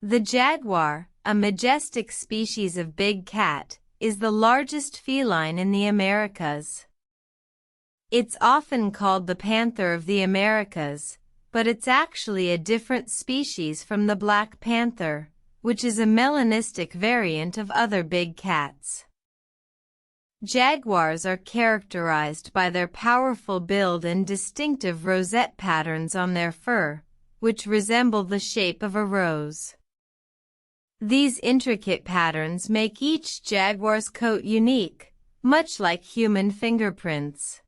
The jaguar, a majestic species of big cat, is the largest feline in the Americas. It's often called the panther of the Americas, but it's actually a different species from the black panther, which is a melanistic variant of other big cats. Jaguars are characterized by their powerful build and distinctive rosette patterns on their fur, which resemble the shape of a rose. These intricate patterns make each jaguar's coat unique, much like human fingerprints.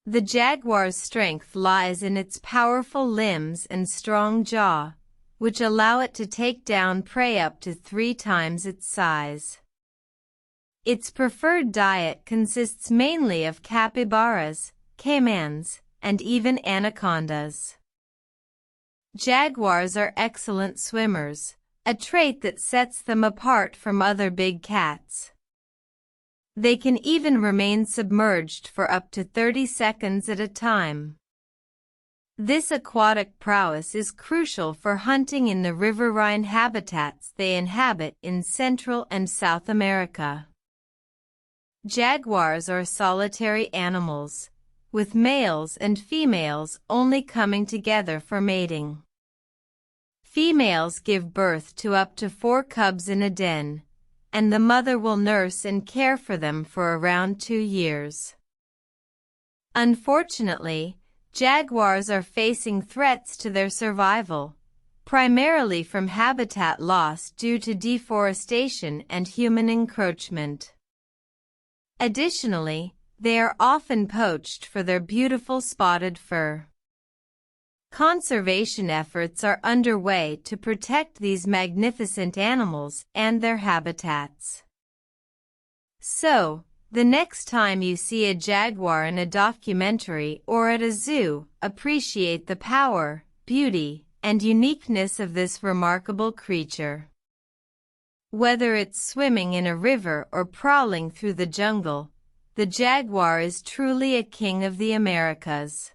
The jaguar's strength lies in its powerful limbs and strong jaw, which allow it to take down prey up to 3 times its size. Its preferred diet consists mainly of capybaras, caimans, and even anacondas. Jaguars are excellent swimmers, a trait that sets them apart from other big cats. They can even remain submerged for up to 30 seconds at a time. This aquatic prowess is crucial for hunting in the riverine habitats they inhabit in Central and South America. Jaguars are solitary animals, with males and females only coming together for mating. Females give birth to up to 4 cubs in a den, and the mother will nurse and care for them for around 2 years. Unfortunately, jaguars are facing threats to their survival, primarily from habitat loss due to deforestation and human encroachment. Additionally, they are often poached for their beautiful spotted fur. Conservation efforts are underway to protect these magnificent animals and their habitats. So, the next time you see a jaguar in a documentary or at a zoo, appreciate the power, beauty, and uniqueness of this remarkable creature. Whether it's swimming in a river or prowling through the jungle, the jaguar is truly a king of the Americas.